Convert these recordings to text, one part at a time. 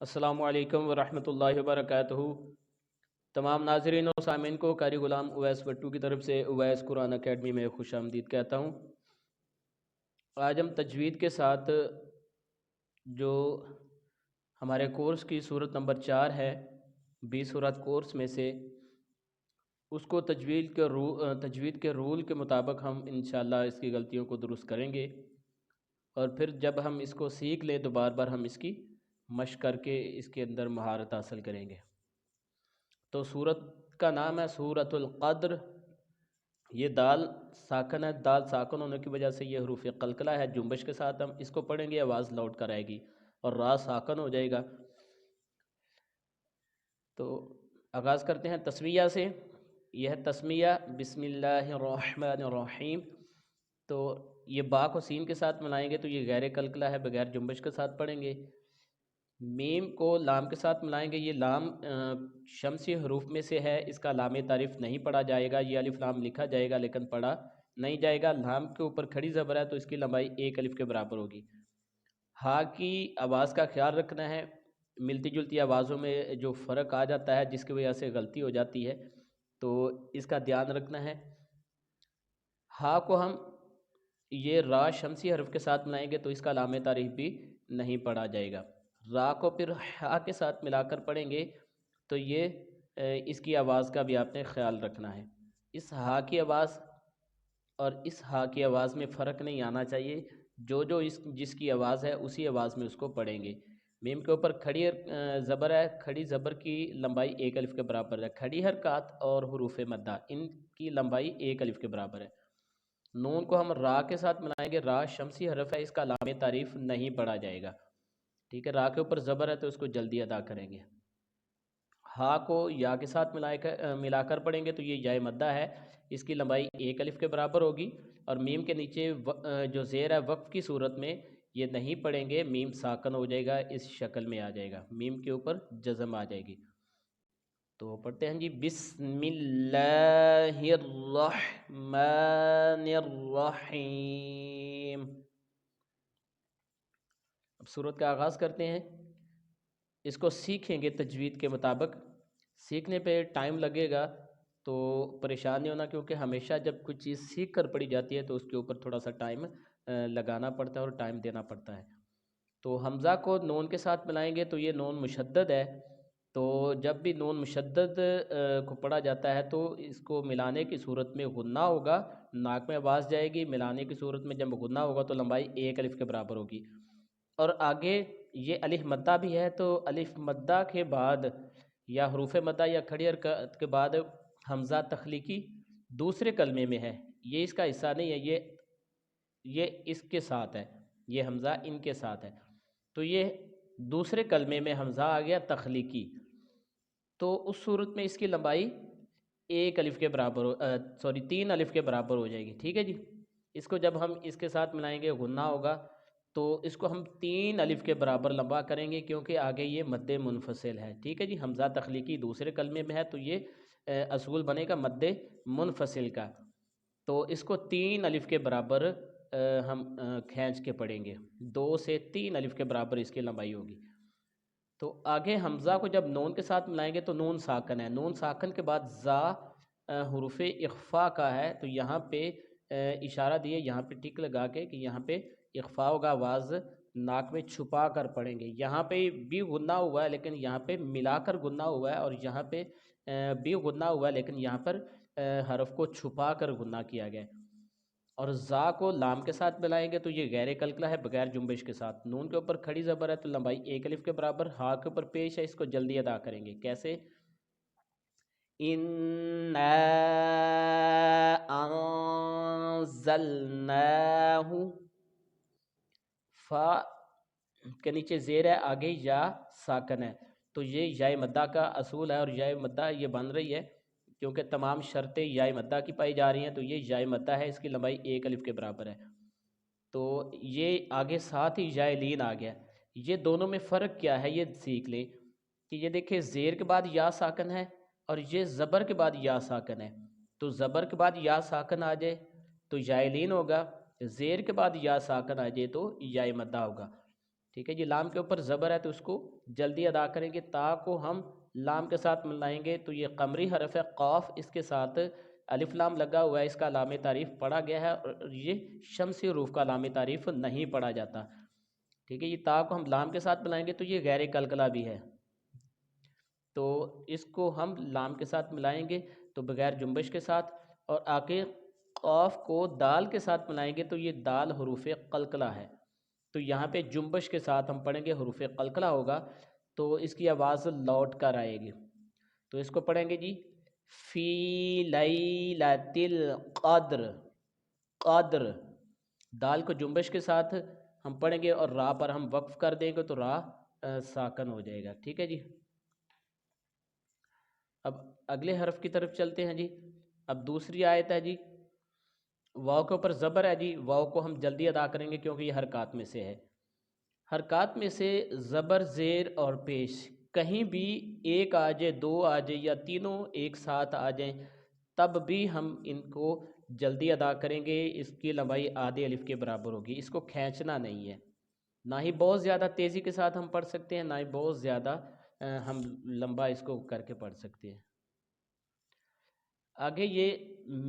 السلام علیکم ورحمۃ اللہ وبرکاتہ۔ تمام ناظرین و سامعین کو قاری غلام اویس بٹو کی طرف سے اویس قرآن اکیڈمی میں خوش آمدید کہتا ہوں۔ آج ہم تجوید کے ساتھ جو ہمارے کورس کی صورت نمبر 4 ہے 20 صورت کورس میں سے، اس کو تجوید کے رول کے مطابق ہم انشاءاللہ اس کی غلطیوں کو درست کریں گے، اور پھر جب ہم اس کو سیکھ لیں تو بار بار ہم اس کی مشق کر کے اس کے اندر مہارت حاصل کریں گے۔ تو سورت کا نام ہے سورۃ القدر۔ یہ دال ساکن ہے، دال ساکن ہونے کی وجہ سے یہ حروف قلقلہ ہے، جنبش کے ساتھ ہم اس کو پڑھیں گے، آواز لوٹ کر آئے گی اور را ساکن ہو جائے گا۔ تو آغاز کرتے ہیں تسمیہ سے۔ یہ ہے تسمیہ، بسم اللہ الرحمن الرحیم۔ تو یہ با کو سین کے ساتھ ملائیں گے تو یہ غیر قلقلہ ہے، بغیر جنبش کے ساتھ پڑھیں گے۔ میم کو لام کے ساتھ ملائیں گے، یہ لام شمسی حروف میں سے ہے، اس کا لام تعریف نہیں پڑھا جائے گا، یہ الف لام لکھا جائے گا لیکن پڑھا نہیں جائے گا۔ لام کے اوپر کھڑی زبر ہے تو اس کی لمبائی 1 الف کے برابر ہوگی۔ ہا کی آواز کا خیال رکھنا ہے، ملتی جلتی آوازوں میں جو فرق آ جاتا ہے جس کی وجہ سے غلطی ہو جاتی ہے، تو اس کا دھیان رکھنا ہے۔ ہا کو ہم یہ را شمسی حرف کے ساتھ ملائیں گے تو اس کا لام تعریف بھی نہیں پڑھا جائے گا۔ را کو پھر ہا کے ساتھ ملا کر پڑھیں گے تو یہ اس کی آواز کا بھی آپ نے خیال رکھنا ہے۔ اس ہا کی آواز اور اس ہا کی آواز میں فرق نہیں آنا چاہیے، جو جس کی آواز ہے اسی آواز میں اس کو پڑھیں گے۔ میم کے اوپر کھڑی زبر ہے، کھڑی زبر کی لمبائی 1 الف کے برابر ہے۔ کھڑی حرکات اور حروف مدہ ان کی لمبائی 1 الف کے برابر ہے۔ نون کو ہم را کے ساتھ ملائیں گے، را شمسی حرف ہے، اس کا لام تعریف نہیں پڑھا جائے گا، ٹھیک ہے۔ را کے اوپر زبر ہے تو اس کو جلدی ادا کریں گے۔ ہا کو یا کے ساتھ ملا کر پڑھیں گے تو یہ یا مدہ ہے، اس کی لمبائی 1 الف کے برابر ہوگی، اور میم کے نیچے جو زیر ہے وقف کی صورت میں یہ نہیں پڑھیں گے، میم ساکن ہو جائے گا، اس شکل میں آ جائے گا، میم کے اوپر جزم آ جائے گی۔ تو پڑھتے ہیں جی، بسم اللہ الرحمن الرحیم۔ اب سورت کا آغاز کرتے ہیں، اس کو سیکھیں گے تجوید کے مطابق۔ سیکھنے پہ ٹائم لگے گا تو پریشان نہیں ہونا، کیونکہ ہمیشہ جب کوئی چیز سیکھ کر پڑھی جاتی ہے تو اس کے اوپر تھوڑا سا ٹائم لگانا پڑتا ہے اور ٹائم دینا پڑتا ہے۔ تو حمزہ کو نون کے ساتھ ملائیں گے تو یہ نون مشدد ہے، تو جب بھی نون مشدد کو پڑھا جاتا ہے تو اس کو ملانے کی صورت میں غنہ ہوگا، ناک میں آواز جائے گی، ملانے کی صورت میں جب غنہ ہوگا تو لمبائی 1 الف کے برابر ہوگی۔ اور آگے یہ الف مدہ بھی ہے، تو الف مدہ کے بعد یا حروف مدہ یا کھڑی حرکت کے بعد حمزہ تخلیقی دوسرے کلمے میں ہے، یہ اس کا حصہ نہیں ہے، یہ اس کے ساتھ ہے، یہ حمزہ ان کے ساتھ ہے، تو یہ دوسرے کلمے میں حمزہ آ گیا تخلیقی، تو اس صورت میں اس کی لمبائی 1 الف کے برابر 3 الف کے برابر ہو جائے گی، ٹھیک ہے جی۔ اس کو جب ہم اس کے ساتھ ملائیں گے غنہ ہوگا تو اس کو ہم 3 الف کے برابر لمبا کریں گے، کیونکہ آگے یہ مد منفصل ہے، ٹھیک ہے جی۔ حمزہ تخلیقی دوسرے کلمے میں ہے تو یہ اصول بنے گا مد منفصل کا، تو اس کو 3 الف کے برابر ہم کھینچ کے پڑھیں گے، 2 سے 3 الف کے برابر اس کی لمبائی ہوگی۔ تو آگے حمزہ کو جب نون کے ساتھ ملائیں گے تو نون ساکن ہے، نون ساکن کے بعد زا حروف اخفا کا ہے، تو یہاں پہ اشارہ دیے، یہاں پہ ٹک لگا کے کہ یہاں پہ اخفا ہوگا، آواز ناک میں چھپا کر پڑھیں گے۔ یہاں پہ بھی غنہ ہوا ہے لیکن یہاں پہ ملا کر غنہ ہوا ہے، اور یہاں پہ بھی غنہ ہوا ہے لیکن یہاں پر حرف کو چھپا کر غنہ کیا گیا ہے۔ اور زا کو لام کے ساتھ ملائیں گے تو یہ غیر قلقلہ ہے، بغیر جنبش کے ساتھ۔ نون کے اوپر کھڑی زبر ہے تو لمبائی 1 الف کے برابر، ہا کے اوپر پیش ہے، اس کو جلدی ادا کریں گے، کیسے؟ اِنَّا أَنزَلْنَاهُ، فا کے نیچے زیر ہے، آگے یا ساکن ہے، تو یہ یا مدہ کا اصول ہے، اور یا مدہ یہ بن رہی ہے کیونکہ تمام شرطیں یا مدہ کی پائی جا رہی ہیں، تو یہ یا مدہ ہے، اس کی لمبائی 1 الف کے برابر ہے۔ تو یہ آگے ساتھ ہی یا لین آ گیا، یہ دونوں میں فرق کیا ہے یہ سیکھ لیں کہ یہ دیکھیں زیر کے بعد یا ساکن ہے اور یہ زبر کے بعد یا ساکن ہے، تو زبر کے بعد یا ساکن آ جائے تو یا لین ہوگا، زیر کے بعد یا ساکن آ جائے تو یا مدہ ہوگا، ٹھیک ہے جی، لام کے اوپر زبر ہے تو اس کو جلدی ادا کریں گے۔ تا کو ہم لام کے ساتھ ملائیں گے تو یہ قمری حرف ہے، قاف اس کے ساتھ الف لام لگا ہوا ہے، اس کا لام تعریف پڑھا گیا ہے، اور یہ شمسی حروف کا لام تعریف نہیں پڑھا جاتا۔ ٹھیک ہے، یہ تا کو ہم لام کے ساتھ ملائیں گے تو یہ غیر قلقلہ بھی ہے، تو اس کو ہم لام کے ساتھ ملائیں گے تو بغیر جنبش کے ساتھ، اور آگے قاف کو دال کے ساتھ ملائیں گے تو یہ دال حروف قلقلہ ہے، تو یہاں پہ جنبش کے ساتھ ہم پڑھیں گے، حروف قلقلہ ہوگا تو اس کی آواز لوٹ کر آئے گی، تو اس کو پڑھیں گے جی فی لیلۃ القدر، قدر دال کو جنبش کے ساتھ ہم پڑھیں گے اور را پر ہم وقف کر دیں گے تو را ساکن ہو جائے گا۔ ٹھیک ہے جی، اب اگلے حرف کی طرف چلتے ہیں جی۔ اب دوسری آیت ہے جی، واو کے اوپر زبر ہے جی، واو کو ہم جلدی ادا کریں گے کیونکہ یہ حرکات میں سے ہے۔ حرکات میں سے زبر، زیر اور پیش کہیں بھی ایک آ جائے، دو آ جائے یا تینوں ایک ساتھ آ جائیں تب بھی ہم ان کو جلدی ادا کریں گے، اس کی لمبائی آدھے الف کے برابر ہوگی، اس کو کھینچنا نہیں ہے، نہ ہی بہت زیادہ تیزی کے ساتھ ہم پڑھ سکتے ہیں، نہ ہی بہت زیادہ ہم لمبا اس کو کر کے پڑھ سکتے ہیں۔ آگے یہ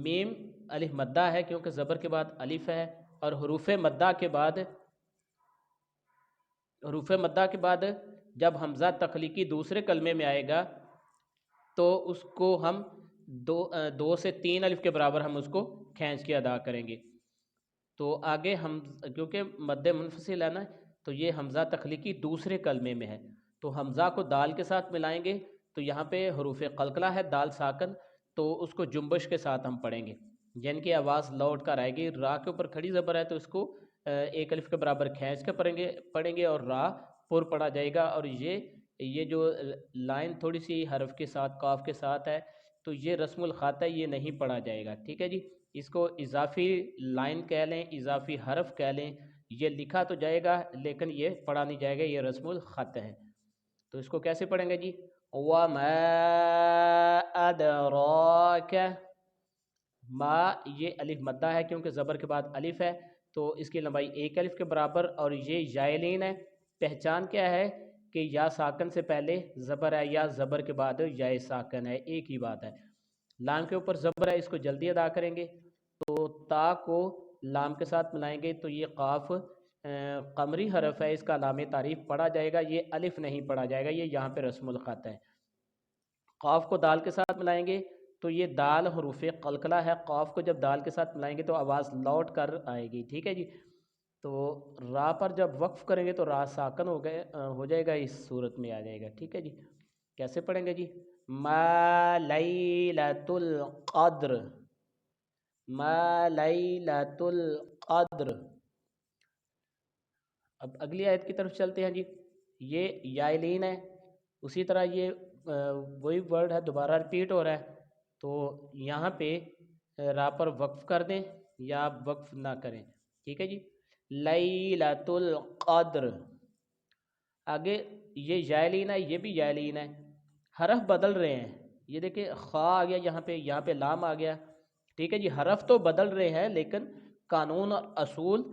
میم الف مدہ ہے کیونکہ زبر کے بعد الف ہے، اور حروف مدہ کے بعد جب حمزہ تخلیقی دوسرے کلمے میں آئے گا تو اس کو ہم دو سے تین الف کے برابر ہم اس کو کھینچ کے ادا کریں گے، تو آگے ہم کیونکہ مد منفصل ہے نا، تو یہ حمزہ تخلیقی دوسرے کلمے میں ہے، تو حمزہ کو دال کے ساتھ ملائیں گے تو یہاں پہ حروف قلقلہ ہے، دال ساکن، تو اس کو جنبش کے ساتھ ہم پڑھیں گے، جن کی آواز لوٹ کر آئے گی۔ را کے اوپر کھڑی زبر ہے تو اس کو ایک الف کے برابر کھینچ کے پڑھیں گے اور را پر پڑھا جائے گا، اور یہ جو لائن تھوڑی سی حرف کے ساتھ قاف کے ساتھ ہے تو یہ رسم الخط ہے، یہ نہیں پڑھا جائے گا۔ ٹھیک ہے جی، اس کو اضافی لائن کہہ لیں، اضافی حرف کہہ لیں، یہ لکھا تو جائے گا لیکن یہ پڑھا نہیں جائے گا، یہ رسم الخط ہے، تو اس کو کیسے پڑھیں گے جی؟ وَمَا أَدْرَاكَ، ما یہ الف مدہ ہے کیونکہ زبر کے بعد الف ہے تو اس کی لمبائی ایک الف کے برابر، اور یہ یائلین ہے، پہچان کیا ہے کہ یا ساکن سے پہلے زبر ہے یا زبر کے بعد یا ساکن ہے، ایک ہی بات ہے۔ لام کے اوپر زبر ہے، اس کو جلدی ادا کریں گے تو تا کو لام کے ساتھ ملائیں گے تو یہ قاف قمری حرف ہے، اس کا لام تعریف پڑھا جائے گا، یہ الف نہیں پڑھا جائے گا، یہ یہاں پہ رسم الخط ہے۔ قاف کو دال کے ساتھ ملائیں گے تو یہ دال حروف قلقلہ ہے، قاف کو جب دال کے ساتھ ملائیں گے تو آواز لوٹ کر آئے گی۔ ٹھیک ہے جی، تو را پر جب وقف کریں گے تو را ساکن ہو جائے گا، اس صورت میں آ جائے گا۔ ٹھیک ہے جی، کیسے پڑھیں گے جی؟ ما لیلۃ القدر، ما لیلۃ القدر۔ اب اگلی آیت کی طرف چلتے ہیں جی، یہ یائلین ہے، اسی طرح یہ وہی ورڈ ہے، دوبارہ ریپیٹ ہو رہا ہے، تو یہاں پہ را پر وقف کر دیں یا وقف نہ کریں۔ ٹھیک ہے جی، لیلۃ القدر۔ آگے یہ یائلین ہے، یہ بھی یائلین ہے، حرف بدل رہے ہیں، یہ دیکھیں خا آ گیا یہاں پہ لام آ گیا۔ ٹھیک ہے جی، حرف تو بدل رہے ہیں لیکن قانون اور اصول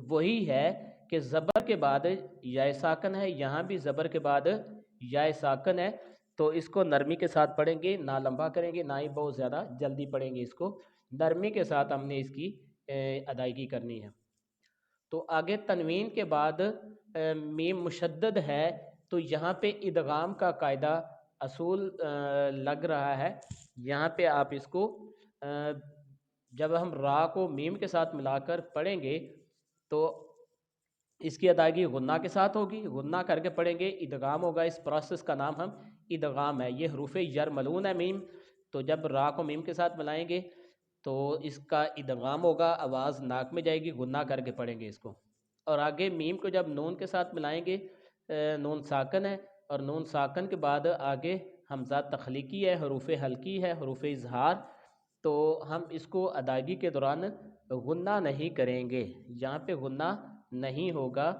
وہی ہے کہ زبر کے بعد یا ساکن ہے، یہاں بھی زبر کے بعد یا ساکن ہے، تو اس کو نرمی کے ساتھ پڑھیں گے، نہ لمبا کریں گے نہ ہی بہت زیادہ جلدی پڑھیں گے، اس کو نرمی کے ساتھ ہم نے اس کی ادائیگی کرنی ہے۔ تو آگے تنوین کے بعد میم مشدد ہے تو یہاں پہ ادغام کا قاعدہ اصول لگ رہا ہے، یہاں پہ آپ اس کو جب ہم را کو میم کے ساتھ ملا کر پڑھیں گے تو اس کی ادائیگی غنہ کے ساتھ ہوگی، غنہ کر کے پڑھیں گے، ادغام ہوگا، اس پروسیس کا نام ہم ادغام ہے۔ یہ حروف یرملون ہے میم، تو جب را کو میم کے ساتھ ملائیں گے تو اس کا ادغام ہوگا، آواز ناک میں جائے گی، غنہ کر کے پڑھیں گے اس کو، اور آگے میم کو جب نون کے ساتھ ملائیں گے، نون ساکن ہے اور نون ساکن کے بعد آگے حمزہ تخلیقی ہے، حروف حلقی ہے، حروف اظہار، تو ہم اس کو ادائیگی کے دوران غنہ نہیں کریں گے، یہاں پہ غنہ نہیں ہوگا،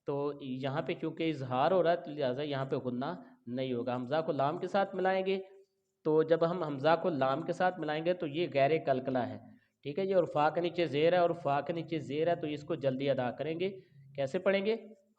تو یہاں پہ چونکہ اظہار ہو رہا ہے تو لہٰذا یہاں پہ غنہ نہیں ہوگا۔ حمزہ کو لام کے ساتھ ملائیں گے تو جب ہم حمزہ کو لام کے ساتھ ملائیں گے تو یہ غیر قلقلہ ہے۔ ٹھیک ہے جی، اور فا کے نیچے زیر ہے اور فا کے نیچے زیر ہے تو اس کو جلدی ادا کریں گے، کیسے پڑھیں گے؟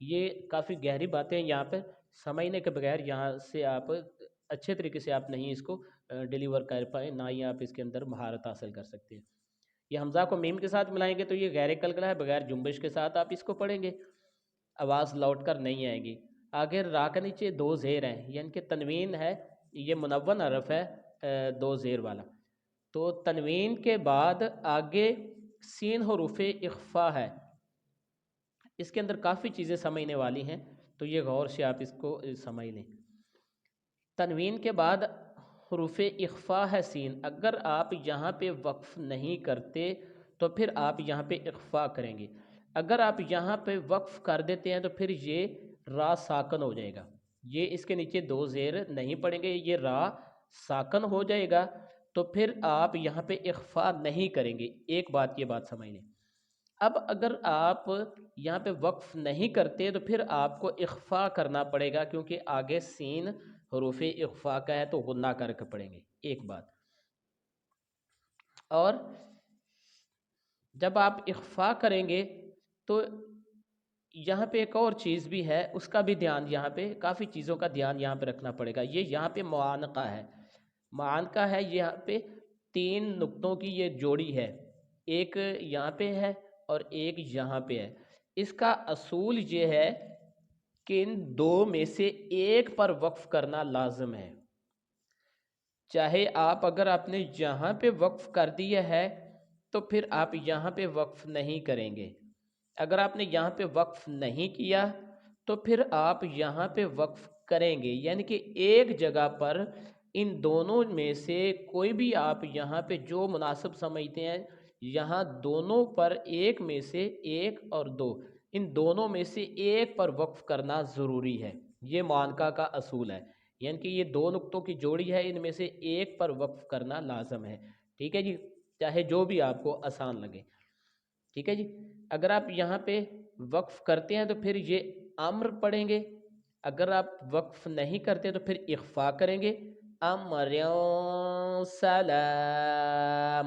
یہ کافی گہری باتیں یہاں پہ سمجھنے کے بغیر یہاں سے آپ اچھے طریقے سے آپ نہیں اس کو ڈیلیور کر پائیں، نہ ہی آپ اس کے اندر مہارت حاصل کر سکتے ہیں۔ یہ حمزہ کو میم کے ساتھ ملائیں گے تو یہ غیر قلقلہ ہے، بغیر جنبش کے ساتھ آپ اس کو پڑھیں گے، آواز لوٹ کر نہیں آئے گی۔ آگے را کے نیچے دو زیر ہیں، یعنی کہ تنوین ہے، یہ منون حرف ہے دو زیر والا، تو تنوین کے بعد آگے سین حروف اخفا ہے، اس کے اندر کافی چیزیں سمجھنے والی ہیں، تو یہ غور سے آپ اس کو سمجھ لیں۔ تنوین کے بعد حروف اخفا ہے سین، اگر آپ یہاں پہ وقف نہیں کرتے تو پھر آپ یہاں پہ اخفا کریں گے، اگر آپ یہاں پہ وقف کر دیتے ہیں تو پھر یہ را ساکن ہو جائے گا، یہ اس کے نیچے دو زیر نہیں پڑیں گے، یہ را ساکن ہو جائے گا، تو پھر آپ یہاں پہ اخفا نہیں کریں گے۔ ایک بات یہ بات سمجھ لیں، اب اگر آپ یہاں پہ وقف نہیں کرتے تو پھر آپ کو اخفا کرنا پڑے گا، کیونکہ آگے سین حروف اخفا کا ہے تو غنہ کر کے پڑھیں گے، ایک بات۔ اور جب آپ اخفا کریں گے تو یہاں پہ ایک اور چیز بھی ہے، اس کا بھی دھیان، یہاں پہ کافی چیزوں کا دھیان یہاں پہ رکھنا پڑے گا۔ یہ یہاں پہ معانقہ ہے، معانقہ ہے، یہاں پہ تین نقطوں کی یہ جوڑی ہے، ایک یہاں پہ ہے اور ایک یہاں پہ ہے۔ اس کا اصول یہ ہے کہ ان دو میں سے ایک پر وقف کرنا لازم ہے، چاہے آپ اگر آپ نے یہاں پہ وقف کر دیا ہے تو پھر آپ یہاں پہ وقف نہیں کریں گے، اگر آپ نے یہاں پہ وقف نہیں کیا تو پھر آپ یہاں پہ وقف کریں گے، یعنی کہ ایک جگہ پر ان دونوں میں سے کوئی بھی آپ یہاں پہ جو مناسب سمجھتے ہیں، یہاں دونوں پر ایک میں سے ایک اور دو، ان دونوں میں سے ایک پر وقف کرنا ضروری ہے، یہ معانقہ کا اصول ہے، یعنی کہ یہ دو نقطوں کی جوڑی ہے، ان میں سے ایک پر وقف کرنا لازم ہے، ٹھیک ہے جی، چاہے جو بھی آپ کو آسان لگے، ٹھیک ہے جی۔ اگر آپ یہاں پہ وقف کرتے ہیں تو پھر یہ امر پڑھیں گے، اگر آپ وقف نہیں کرتے تو پھر اخفا کریں گے، امر سلام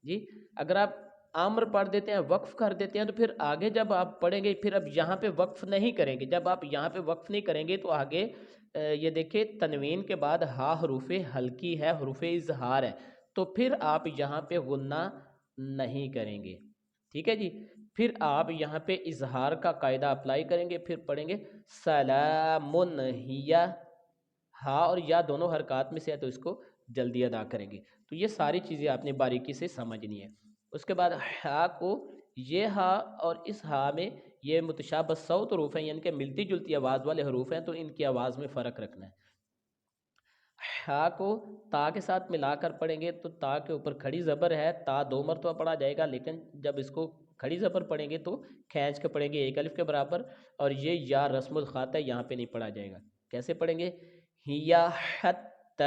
جی۔ اگر آپ امر پڑھ دیتے ہیں، وقف کر دیتے ہیں، تو پھر آگے جب آپ پڑھیں گے پھر اب یہاں پہ وقف نہیں کریں گے، جب آپ یہاں پہ وقف نہیں کریں گے تو آگے یہ دیکھیں تنوین کے بعد ہا حروف ہلکی ہے، حروف اظہار ہے، تو پھر آپ یہاں پہ غنہ نہیں کریں گے، ٹھیک ہے جی۔ پھر آپ یہاں پہ اظہار کا قاعدہ اپلائی کریں گے، پھر پڑھیں گے سلام ہی، ہا اور یا دونوں حرکات میں سے ہے تو اس کو جلدی ادا کریں گے، تو یہ ساری چیزیں آپ نے باریکی سے سمجھنی ہے۔ اس کے بعد ہا کو، یہ ہا اور اس ہا میں یہ متشابہ صوت حروف ہیں، یعنی کہ ملتی جلتی آواز والے حروف ہیں، تو ان کی آواز میں فرق رکھنا ہے۔ ہا کو تا کے ساتھ ملا کر پڑھیں گے تو تا کے اوپر کھڑی زبر ہے، تا دو مرتبہ پڑھا جائے گا، لیکن جب اس کو کھڑی زبر پڑھیں گے تو کھینچ کے پڑھیں گے ایک الف کے برابر، اور یہ یا رسم الخط ہے، یہاں پہ نہیں پڑھا جائے گا۔ کیسے پڑھیں گے؟ ہیا حتی،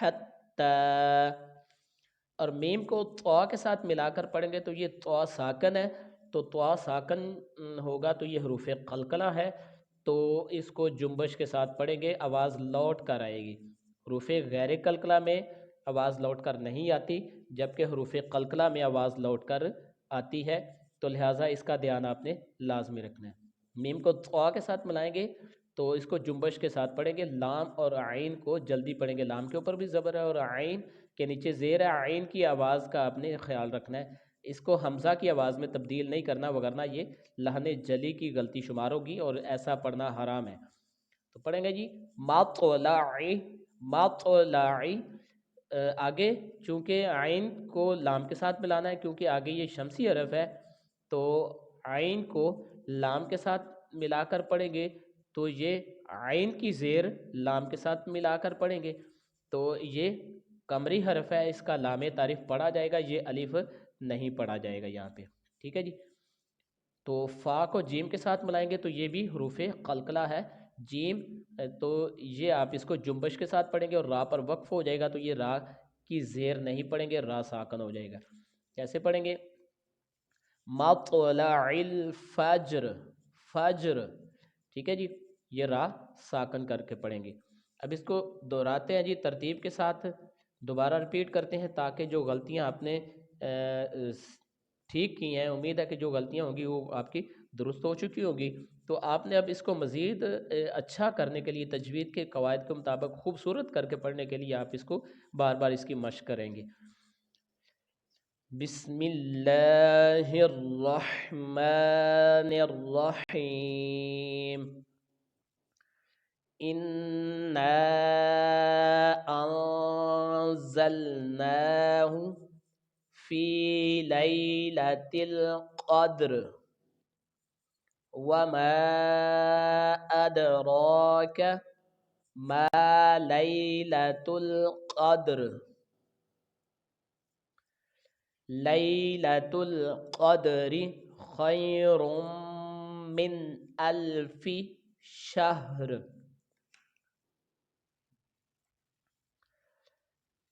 حتی، اور میم کو طا کے ساتھ ملا کر پڑھیں گے تو یہ طا ساکن ہے، تو طا ساکن ہوگا تو یہ حروف قلقلہ ہے، تو اس کو جنبش کے ساتھ پڑھیں گے، آواز لوٹ کر آئے گی۔ حروف غیر قلقلہ میں آواز لوٹ کر نہیں آتی، جبکہ حروف قلقلہ میں آواز لوٹ کر آتی ہے، تو لہٰذا اس کا دھیان آپ نے لازمی رکھنا ہے۔ میم کو طا کے ساتھ ملائیں گے تو اس کو جنبش کے ساتھ پڑھیں گے، لام اور عین کو جلدی پڑھیں گے، لام کے اوپر بھی زبر ہے اور عین کے نیچے زیر ہے، عین کی آواز کا آپ نے خیال رکھنا ہے، اس کو حمزہ کی آواز میں تبدیل نہیں کرنا، وگرنہ یہ لحن جلی کی غلطی شمار ہوگی اور ایسا پڑھنا حرام ہے۔ تو پڑھیں گے جی مطلعی، مطلعی، آگے چونکہ عین کو لام کے ساتھ ملانا ہے، کیونکہ آگے یہ شمسی حرف ہے، تو عین کو لام کے ساتھ ملا کر پڑھیں گے تو یہ عین کی زیر لام کے ساتھ ملا کر پڑھیں گے تو یہ قمری حرف ہے، اس کا لام تعریف پڑھا جائے گا، یہ الف نہیں پڑھا جائے گا یہاں پہ، ٹھیک ہے جی۔ تو فا کو جیم کے ساتھ ملائیں گے تو یہ بھی حروف قلقلہ ہے، جیم، تو یہ آپ اس کو جنبش کے ساتھ پڑھیں گے اور را پر وقف ہو جائے گا تو یہ را کی زیر نہیں پڑھیں گے، را ساکن ہو جائے گا۔ کیسے پڑھیں گے؟ مطلع الفجر، فجر، ٹھیک ہے جی، یہ را ساکن کر کے پڑھیں گے۔ اب اس کو دہراتے ہیں جی ترتیب کے ساتھ، دوبارہ ریپیٹ کرتے ہیں تاکہ جو غلطیاں آپ نے ٹھیک کی ہیں، امید ہے کہ جو غلطیاں ہوں گی وہ آپ کی درست ہو چکی ہوگی، تو آپ نے اب اس کو مزید اچھا کرنے کے لیے تجوید کے قواعد کے مطابق خوبصورت کر کے پڑھنے کے لیے آپ اس کو بار بار اس کی مشق کریں گے۔ بسم اللہ الرحمن الرحیم، اِنَّا أَنزَلْنَاهُ فِي لَيْلَةِ الْقَدْرِ وَمَا أَدْرَاكَ مَا لَيْلَةُ الْقَدْرِ لَيْلَةُ الْقَدْرِ خَيْرٌ مِّنْ أَلْفِ شَهْرٍ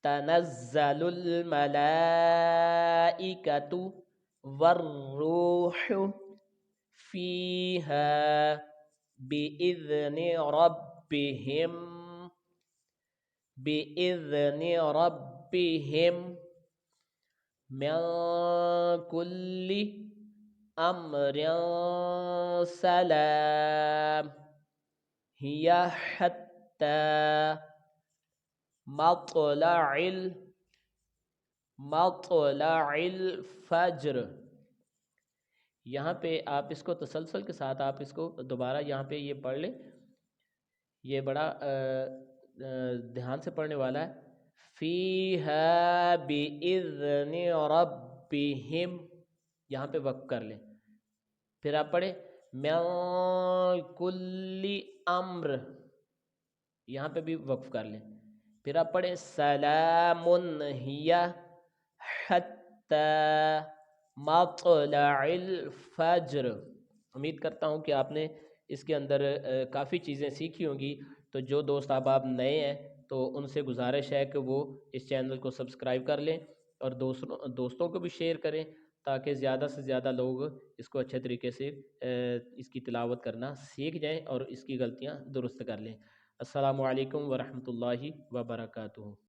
تنزل الملائكة والروح فيها بإذن ربهم من كل أمر سلام هي حتى مطلع الفجر۔ یہاں پہ آپ اس کو تسلسل کے ساتھ آپ اس کو دوبارہ یہاں پہ یہ پڑھ لیں، یہ بڑا دھیان سے پڑھنے والا ہے۔ فیہا بِإِذْنِ رَبِّهِمْ، یہاں پہ وقف کر لیں، پھر آپ پڑھیں مِن کُلِّ امر، یہاں پہ بھی وقف کر لیں، پھر آپ پڑھیں سلام ہی حتی مطلع الفجر۔ امید کرتا ہوں کہ آپ نے اس کے اندر کافی چیزیں سیکھی ہوں گی، تو جو دوست آپ نئے ہیں تو ان سے گزارش ہے کہ وہ اس چینل کو سبسکرائب کر لیں اور دوستوں کو بھی شیئر کریں تاکہ زیادہ سے زیادہ لوگ اس کو اچھے طریقے سے اس کی تلاوت کرنا سیکھ جائیں اور اس کی غلطیاں درست کر لیں۔ السلام علیکم ورحمۃ اللہ وبرکاتہ۔